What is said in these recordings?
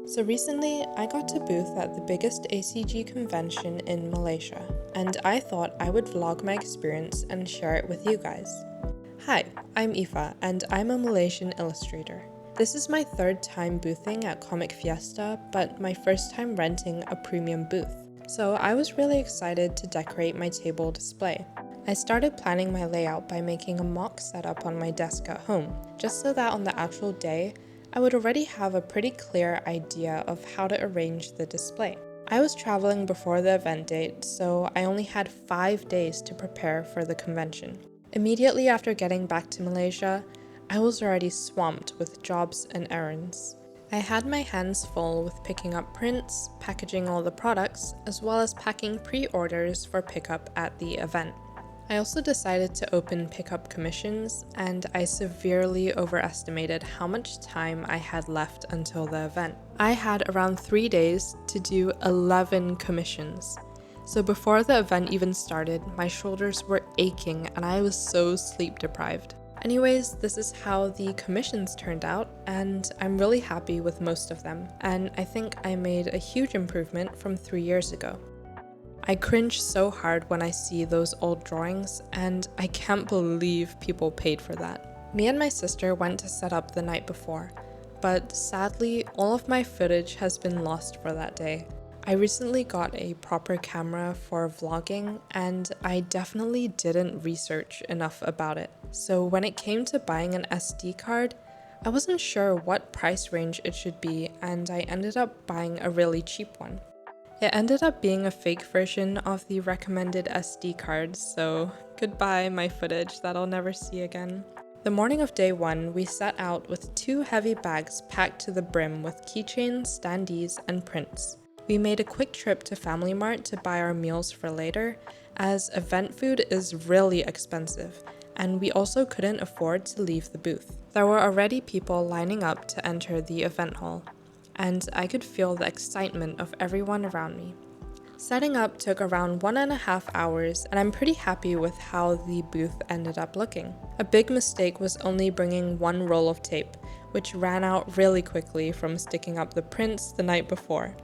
So recently, I got to booth at the biggest ACG convention in Malaysia, and I thought I would vlog my experience and share it with you guys. Hi, I'm Aoife, and I'm a Malaysian illustrator. This is my third time boothing at Comic Fiesta, but my first time renting a premium booth. So I was really excited to decorate my table display. I started planning my layout by making a mock setup on my desk at home, just so that on the actual day, I would already have a pretty clear idea of how to arrange the display. I was traveling before the event date, so I only had 5 days to prepare for the convention. Immediately after getting back to Malaysia, I was already swamped with jobs and errands. I had my hands full with picking up prints, packaging all the products, as well as packing pre-orders for pickup at the event. I also decided to open pickup commissions, and I severely overestimated how much time I had left until the event. I had around 3 days to do 11 commissions. So before the event even started, my shoulders were aching and I was so sleep deprived. Anyways, this is how the commissions turned out, and I'm really happy with most of them, and I think I made a huge improvement from 3 years ago. I cringe so hard when I see those old drawings, and I can't believe people paid for that. Me and my sister went to set up the night before, but sadly, all of my footage has been lost for that day. I recently got a proper camera for vlogging, and I definitely didn't research enough about it. So when it came to buying an SD card, I wasn't sure what price range it should be, and I ended up buying a really cheap one. It ended up being a fake version of the recommended SD card, so goodbye my footage that I'll never see again. The morning of day 1, we set out with 2 heavy bags packed to the brim with keychains, standees, and prints. We made a quick trip to Family Mart to buy our meals for later, as event food is really expensive, and we also couldn't afford to leave the booth. There were already people lining up to enter the event hall, and I could feel the excitement of everyone around me. Setting up took around 1.5 hours, and I'm pretty happy with how the booth ended up looking. A big mistake was only bringing 1 roll of tape, which ran out really quickly from sticking up the prints the night before.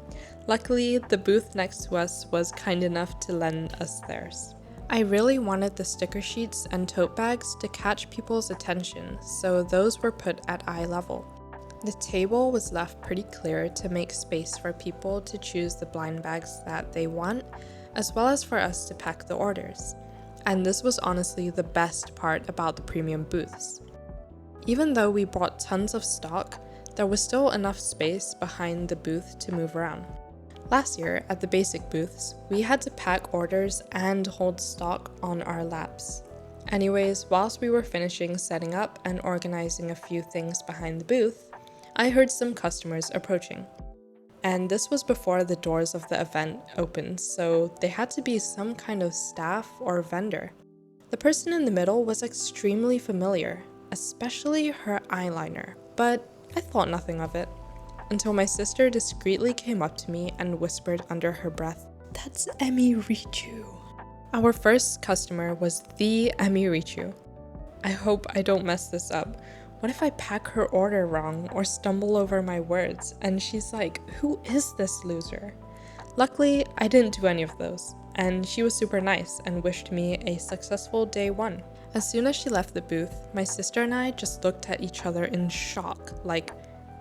Luckily, the booth next to us was kind enough to lend us theirs. I really wanted the sticker sheets and tote bags to catch people's attention, so those were put at eye level. The table was left pretty clear to make space for people to choose the blind bags that they want, as well as for us to pack the orders. And this was honestly the best part about the premium booths. Even though we brought tons of stock, there was still enough space behind the booth to move around. Last year, at the basic booths, we had to pack orders and hold stock on our laps. Anyways, whilst we were finishing setting up and organizing a few things behind the booth, I heard some customers approaching. And this was before the doors of the event opened, so they had to be some kind of staff or vendor. The person in the middle was extremely familiar, especially her eyeliner, but I thought nothing of it, until my sister discreetly came up to me and whispered under her breath, "That's Emmy Richu." Our first customer was the Emmy Richu. I hope I don't mess this up. What if I pack her order wrong or stumble over my words and she's like, "Who is this loser?" Luckily, I didn't do any of those, and she was super nice and wished me a successful day 1. As soon as she left the booth, my sister and I just looked at each other in shock, like,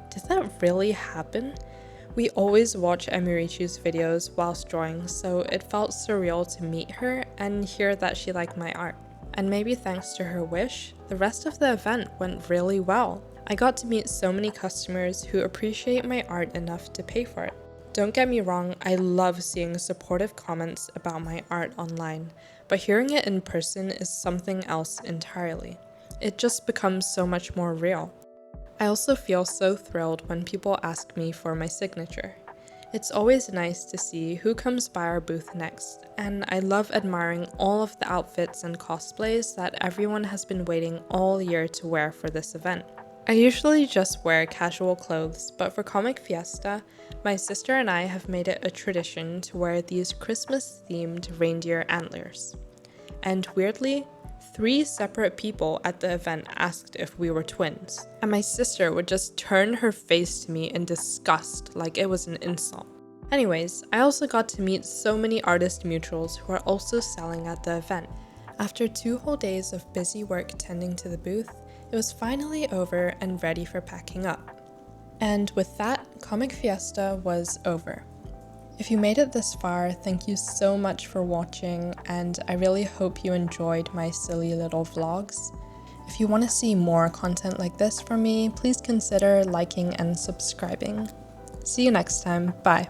did that really happen? We always watch Emirichu's videos whilst drawing, so it felt surreal to meet her and hear that she liked my art. And maybe thanks to her wish, the rest of the event went really well. I got to meet so many customers who appreciate my art enough to pay for it. Don't get me wrong, I love seeing supportive comments about my art online, but hearing it in person is something else entirely. It just becomes so much more real. I also feel so thrilled when people ask me for my signature. It's always nice to see who comes by our booth next, and I love admiring all of the outfits and cosplays that everyone has been waiting all year to wear for this event. I usually just wear casual clothes, but for Comic Fiesta, my sister and I have made it a tradition to wear these Christmas-themed reindeer antlers. And weirdly, 3 separate people at the event asked if we were twins, and my sister would just turn her face to me in disgust like it was an insult. Anyways, I also got to meet so many artist mutuals who are also selling at the event. After 2 whole days of busy work tending to the booth, it was finally over and ready for packing up. And with that, Comic Fiesta was over. If you made it this far, thank you so much for watching, and I really hope you enjoyed my silly little vlogs. If you want to see more content like this from me, please consider liking and subscribing. See you next time. Bye.